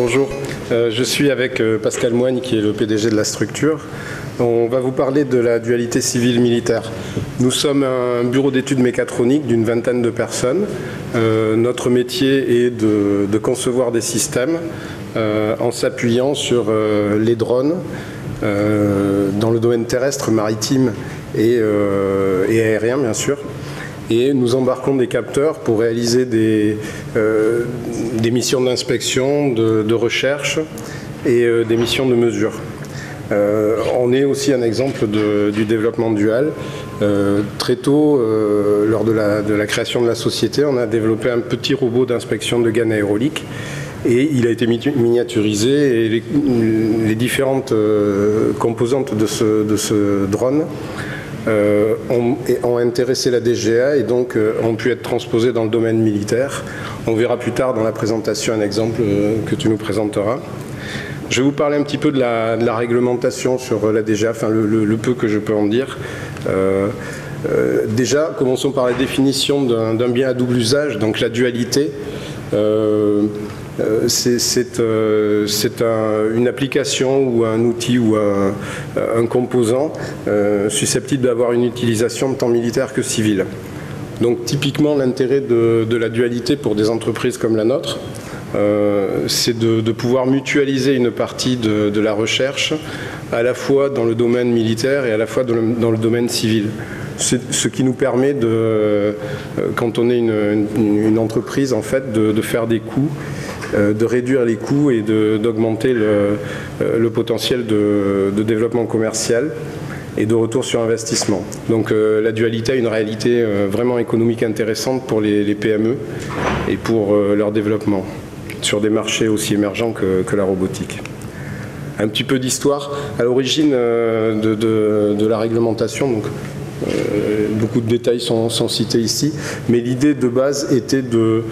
Bonjour, je suis avec Pascal Moigne qui est le PDG de la structure. On va vous parler de la dualité civile-militaire. Nous sommes un bureau d'études mécatroniques d'une vingtaine de personnes. Notre métier est de concevoir des systèmes en s'appuyant sur les drones dans le domaine terrestre, maritime et aérien bien sûr. Et nous embarquons des capteurs pour réaliser des missions d'inspection, de recherche et des missions de mesure. On est aussi un exemple du développement dual. Très tôt, lors de la création de la société, on a développé un petit robot d'inspection de gaines aéroliques et il a été miniaturisé et les différentes composantes de ce drone ont intéressé la DGA et donc ont pu être transposés dans le domaine militaire. On verra plus tard dans la présentation un exemple que tu nous présenteras. Je vais vous parler un petit peu de la réglementation sur la DGA, enfin le peu que je peux en dire. Déjà, commençons par la définition d'un bien à double usage, donc la dualité. C'est une application ou un outil ou un composant susceptible d'avoir une utilisation tant militaire que civile. Donc typiquement l'intérêt de la dualité pour des entreprises comme la nôtre, c'est de pouvoir mutualiser une partie de la recherche à la fois dans le domaine militaire et à la fois dans le domaine civil. Ce qui nous permet, quand on est une entreprise, en fait, de faire des coûts, de réduire les coûts et d'augmenter le potentiel de développement commercial et de retour sur investissement. Donc la dualité a une réalité vraiment économique intéressante pour les PME et pour leur développement sur des marchés aussi émergents que la robotique. Un petit peu d'histoire. À l'origine de la réglementation, donc, beaucoup de détails sont cités ici, mais l'idée de base était de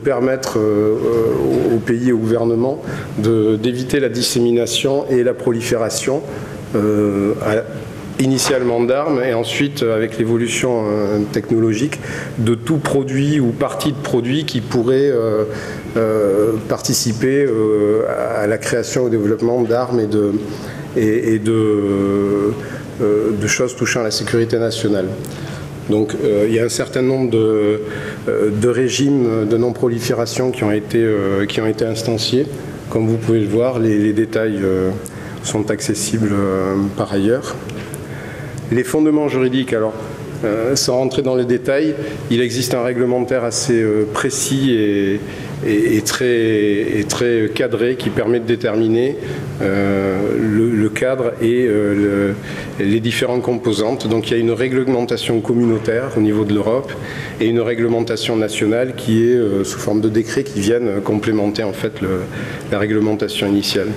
permettre aux pays et au gouvernement d'éviter la dissémination et la prolifération initialement d'armes et ensuite avec l'évolution technologique de tout produit ou partie de produit qui pourrait participer à la création et au développement d'armes et de choses touchant à la sécurité nationale. Donc il y a un certain nombre de régimes de non-prolifération qui ont été instanciés. Comme vous pouvez le voir, les détails sont accessibles par ailleurs. Les fondements juridiques, alors, sans rentrer dans les détails, il existe un réglementaire assez précis et très cadré qui permet de déterminer le cadre et les différentes composantes. Donc il y a une réglementation communautaire au niveau de l'Europe et une réglementation nationale qui est sous forme de décrets qui viennent complémenter en fait la réglementation initiale.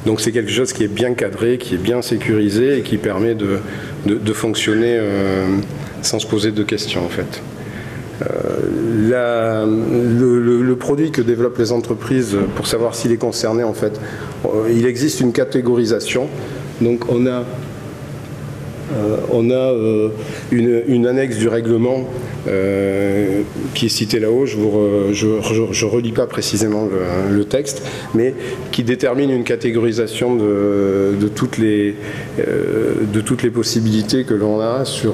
Donc c'est quelque chose qui est bien cadré, qui est bien sécurisé et qui permet de fonctionner sans se poser de questions en fait. Le produit que développent les entreprises pour savoir s'il est concerné en fait, il existe une catégorisation. Donc on a une annexe du règlement qui est citée là-haut. Je ne relis pas précisément le texte, mais qui détermine une catégorisation de toutes les possibilités que l'on a sur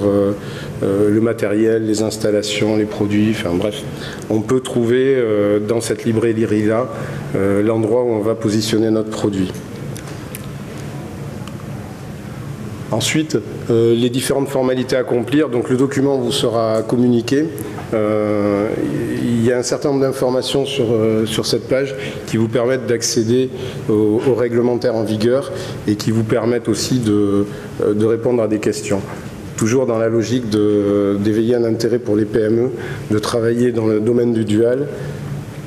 le matériel, les installations, les produits, enfin bref. On peut trouver dans cette librairie-là l'endroit où on va positionner notre produit. Ensuite, les différentes formalités à accomplir. Donc le document vous sera communiqué. Il y a un certain nombre d'informations sur cette page qui vous permettent d'accéder au réglementaire en vigueur et qui vous permettent aussi de répondre à des questions. Toujours dans la logique d'éveiller un intérêt pour les PME, de travailler dans le domaine du dual,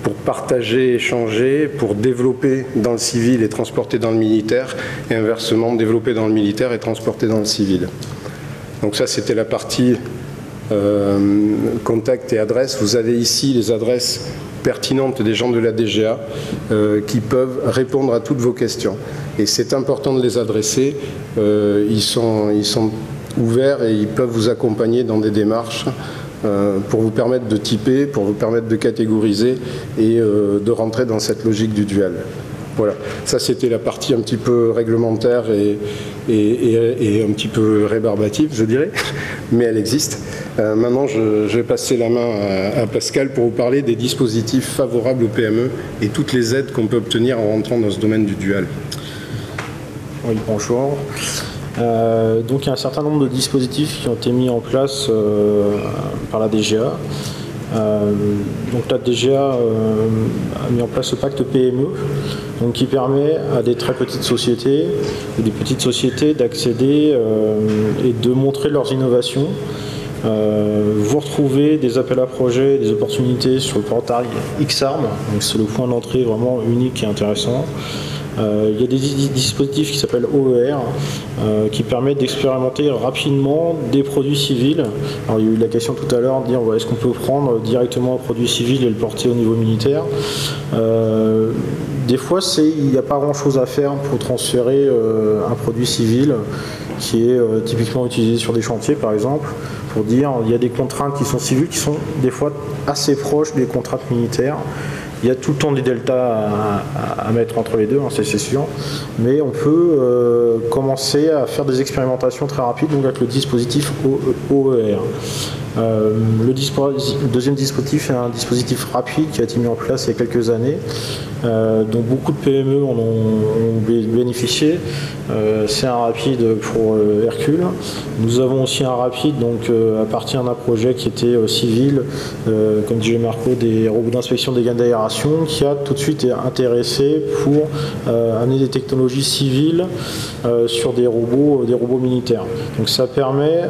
pour partager, échanger, pour développer dans le civil et transporter dans le militaire, et inversement, développer dans le militaire et transporter dans le civil. Donc ça, c'était la partie contact et adresse. Vous avez ici les adresses pertinentes des gens de la DGA qui peuvent répondre à toutes vos questions. Et c'est important de les adresser. Ils sont ouverts et ils peuvent vous accompagner dans des démarches pour vous permettre de typer, pour vous permettre de catégoriser et de rentrer dans cette logique du dual. Voilà, ça c'était la partie un petit peu réglementaire et un petit peu rébarbative, je dirais, mais elle existe. Maintenant, je vais passer la main à Pascal pour vous parler des dispositifs favorables aux PME et toutes les aides qu'on peut obtenir en rentrant dans ce domaine du dual. Oui, bonjour. Donc il y a un certain nombre de dispositifs qui ont été mis en place par la DGA. Donc la DGA a mis en place le pacte PME, donc qui permet à des très petites sociétés ou des petites sociétés d'accéder et de montrer leurs innovations. Vous retrouvez des appels à projets, des opportunités sur le portail XARM, donc c'est le point d'entrée vraiment unique et intéressant. Il y a des dispositifs qui s'appellent OER qui permettent d'expérimenter rapidement des produits civils. Alors, il y a eu la question tout à l'heure de dire est-ce qu'on peut prendre directement un produit civil et le porter au niveau militaire. Des fois, il n'y a pas grand-chose à faire pour transférer un produit civil qui est typiquement utilisé sur des chantiers, par exemple, pour dire il y a des contraintes qui sont civiles qui sont des fois assez proches des contraintes militaires. Il y a tout le temps des deltas à mettre entre les deux, hein, c'est sûr, mais on peut commencer à faire des expérimentations très rapides donc avec le dispositif OER. Le deuxième dispositif est un dispositif rapide qui a été mis en place il y a quelques années, dont beaucoup de PME en ont bénéficié. C'est un rapide pour Hercule. Nous avons aussi un rapide donc, à partir d'un projet qui était civil, comme disait Marco, des robots d'inspection des gaines d'aération, qui a tout de suite été intéressé pour amener des technologies civiles sur des robots militaires. Donc ça permet,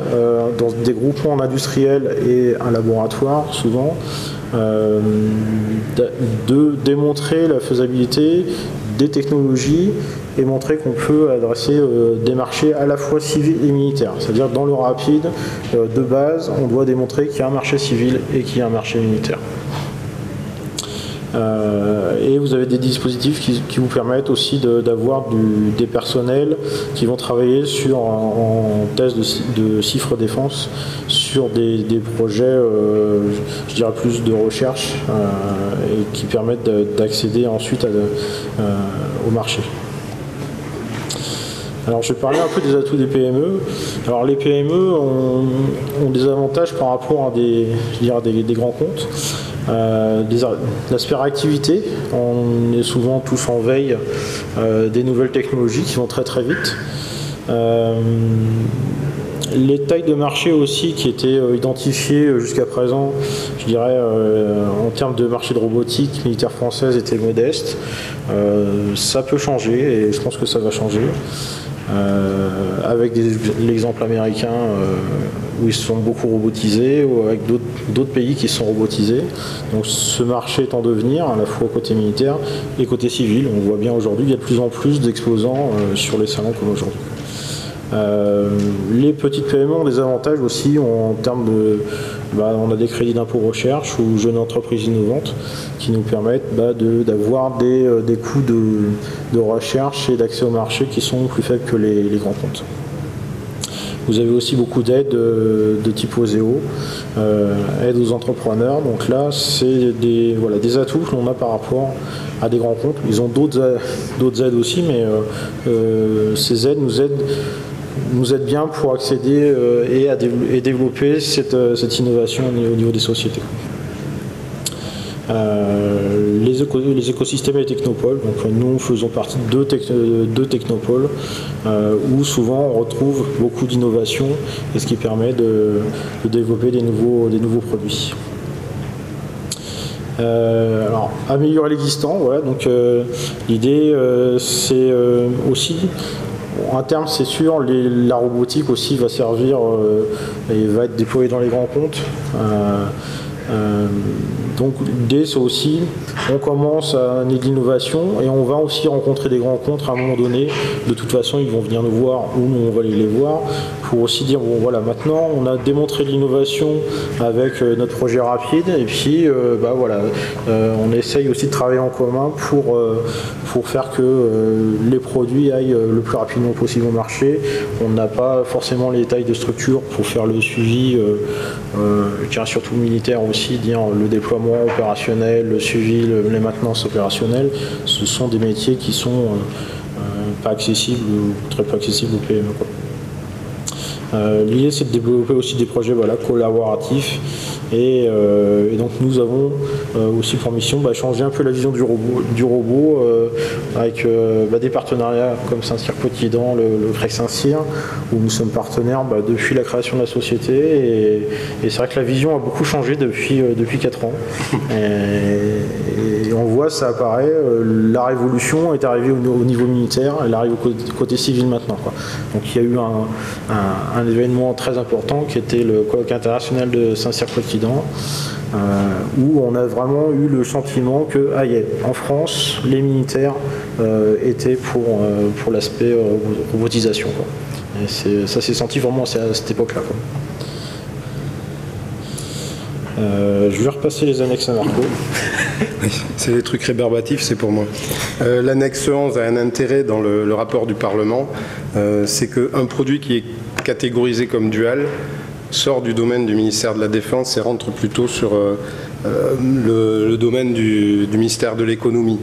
dans des groupements industriels et un laboratoire, souvent, de démontrer la faisabilité des technologies et montrer qu'on peut adresser des marchés à la fois civils et militaires. C'est-à-dire dans le rapide, de base, on doit démontrer qu'il y a un marché civil et qu'il y a un marché militaire. Et vous avez des dispositifs qui vous permettent aussi d'avoir des personnels qui vont travailler en thèse de cyberdéfense sur des projets, je dirais plus de recherche et qui permettent d'accéder ensuite au marché. Alors je vais parler un peu des atouts des PME. Alors les PME ont des avantages par rapport à des grands comptes. L'aspect réactivité, on est souvent tous en veille des nouvelles technologies qui vont très très vite. Les tailles de marché aussi qui étaient identifiées jusqu'à présent, je dirais en termes de marché de robotique militaire française étaient modestes. Ça peut changer et je pense que ça va changer. Avec l'exemple américain où ils sont beaucoup robotisés ou avec d'autres pays qui sont robotisés. Donc ce marché est en devenir à la fois côté militaire et côté civil. On voit bien aujourd'hui, il y a de plus en plus d'exposants sur les salons comme aujourd'hui. Les petites PME ont des avantages aussi en termes on a des crédits d'impôt recherche ou jeunes entreprises innovantes qui nous permettent d'avoir des coûts de recherche et d'accès au marché qui sont plus faibles que les grands comptes. Vous avez aussi beaucoup d'aides de type OSEO, aide aux entrepreneurs. Donc là, c'est des atouts que l'on a par rapport à des grands comptes. Ils ont d'autres aides aussi, mais ces aides nous aident bien pour accéder et développer cette innovation au niveau des sociétés. Les écosystèmes et les technopoles, donc nous faisons partie de deux technopoles où souvent on retrouve beaucoup d'innovations et ce qui permet de développer des nouveaux produits. Alors, améliorer l'existant, voilà, donc l'idée c'est aussi, à terme c'est sûr, la robotique aussi va servir et va être déployée dans les grands comptes. Donc l'idée c'est aussi, on commence à amener de l'innovation et on va aussi rencontrer des grands comptes à un moment donné. De toute façon ils vont venir nous voir ou nous on va aller les voir pour aussi dire, bon voilà, maintenant on a démontré l'innovation avec notre projet rapide, et puis voilà, on essaye aussi de travailler en commun pour faire que les produits aillent le plus rapidement possible au marché. On n'a pas forcément les tailles de structure pour faire le suivi, je dirais surtout militaire aussi, dire le déploiement opérationnel, le suivi, les maintenances opérationnelles. Ce sont des métiers qui sont pas accessibles ou très peu accessibles aux PME, quoi. L'idée, c'est de développer aussi des projets collaboratifs, et donc nous avons aussi pour mission changer un peu la vision du robot avec des partenariats comme Saint-Cyr-Potidan, le CREC Saint-Cyr, où nous sommes partenaires depuis la création de la société, et c'est vrai que la vision a beaucoup changé depuis 4 ans, et on voit, ça apparaît, la révolution est arrivée au niveau militaire, elle arrive au côté civil maintenant, quoi. Donc il y a eu un événement très important qui était le colloque international de Saint-Cyr-Potidan, où on a vraiment eu le sentiment que en France, les militaires étaient pour l'aspect robotisation, quoi. Et ça s'est senti vraiment à cette époque-là, quoi. Je vais repasser les annexes à Marco. C'est des trucs rébarbatifs, c'est pour moi. L'annexe 11 a un intérêt dans le rapport du Parlement, c'est qu'un produit qui est catégorisé comme dual sort du domaine du ministère de la Défense et rentre plutôt sur le domaine du ministère de l'économie.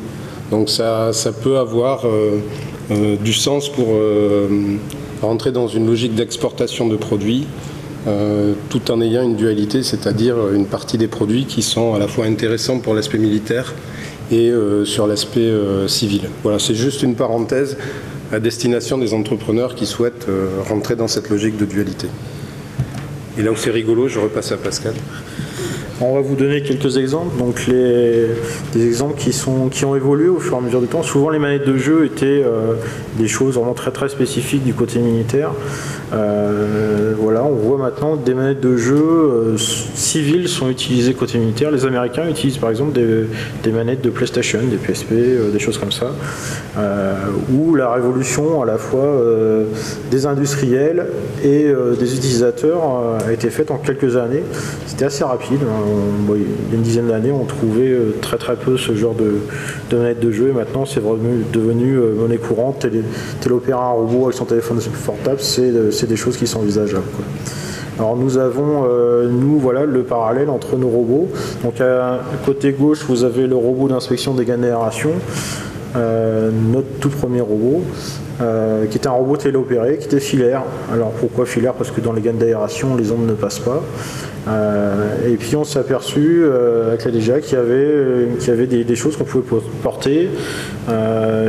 Donc ça peut avoir du sens pour rentrer dans une logique d'exportation de produits, tout en ayant une dualité, c'est-à-dire une partie des produits qui sont à la fois intéressants pour l'aspect militaire et sur l'aspect civil. Voilà, c'est juste une parenthèse à destination des entrepreneurs qui souhaitent rentrer dans cette logique de dualité. Et là où c'est rigolo, je repasse à Pascal. On va vous donner quelques exemples. Donc des exemples qui ont évolué au fur et à mesure du temps. Souvent les manettes de jeu étaient des choses vraiment très très spécifiques du côté militaire. Voilà, on voit maintenant des manettes de jeu civiles sont utilisées côté militaire. Les Américains utilisent par exemple des manettes de PlayStation, des PSP, des choses comme ça. Où la révolution à la fois des industriels et des utilisateurs a été faite en quelques années. C'était assez rapide. Il y a une dizaine d'années, on trouvait très très peu ce genre de manettes de jeu, et maintenant c'est devenu monnaie courante. Téléopérer un robot avec son téléphone portable, c'est des choses qui sont envisageables, quoi. Alors nous avons, voilà, le parallèle entre nos robots. Donc à côté gauche, vous avez le robot d'inspection des gaines d'aération, notre tout premier robot, qui était un robot téléopéré, qui était filaire. Alors pourquoi filaire? Parce que dans les gaines d'aération, les ondes ne passent pas. Et puis on s'est aperçu avec la DGA qu'il y avait des choses qu'on pouvait porter.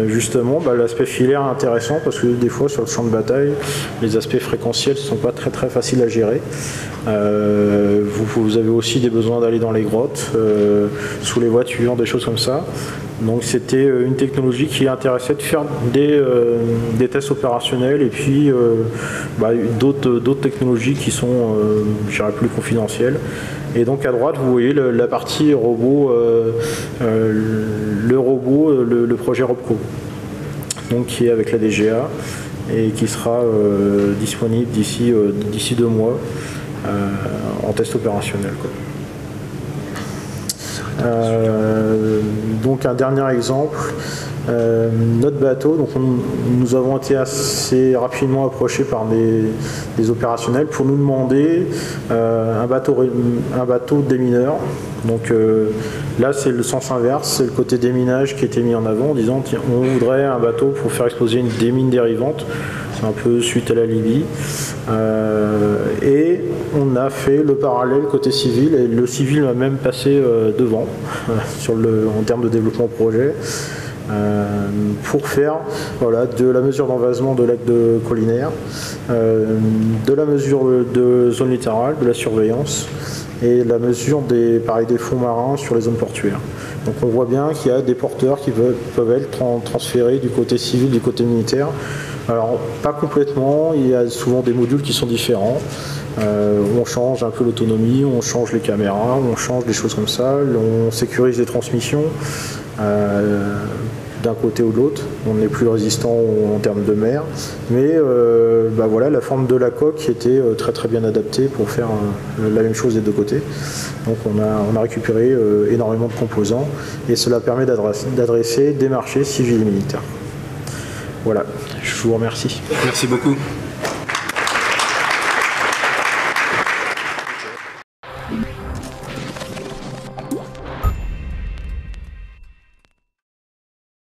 Justement, l'aspect filaire est intéressant parce que des fois sur le champ de bataille, les aspects fréquentiels ne sont pas très très faciles à gérer. Vous avez aussi des besoins d'aller dans les grottes, sous les voitures, des choses comme ça. Donc c'était une technologie qui intéressait de faire des tests opérationnels, et puis d'autres technologies qui sont, je dirais, plus confidentielles. Et donc à droite, vous voyez la partie robot, le projet Robco, donc qui est avec la DGA et qui sera disponible d'ici 2 mois en test opérationnel, quoi. Donc un dernier exemple, notre bateau, donc nous avons été assez rapidement approchés par des opérationnels pour nous demander un bateau démineur. Donc là c'est le sens inverse, c'est le côté déminage qui était mis en avant en disant tiens, on voudrait un bateau pour faire exploser des mines dérivantes. C'est un peu suite à la Libye. Et on a fait le parallèle côté civil, et le civil a même passé devant en termes de développement projet, pour faire de la mesure d'envasement de lac de collinaire, de la mesure de zone littorale, de la surveillance, et la mesure des fonds marins sur les zones portuaires. Donc on voit bien qu'il y a des porteurs qui peuvent être transférés du côté civil, du côté militaire. Alors pas complètement, il y a souvent des modules qui sont différents. On change un peu l'autonomie, on change les caméras, on change des choses comme ça, on sécurise les transmissions. d'un côté ou de l'autre. On n'est plus résistant en termes de mer. Mais voilà, la forme de la coque était très très bien adaptée pour faire la même chose des deux côtés. Donc on a récupéré énormément de composants et cela permet d'adresser des marchés civils et militaires. Voilà, je vous remercie. Merci beaucoup.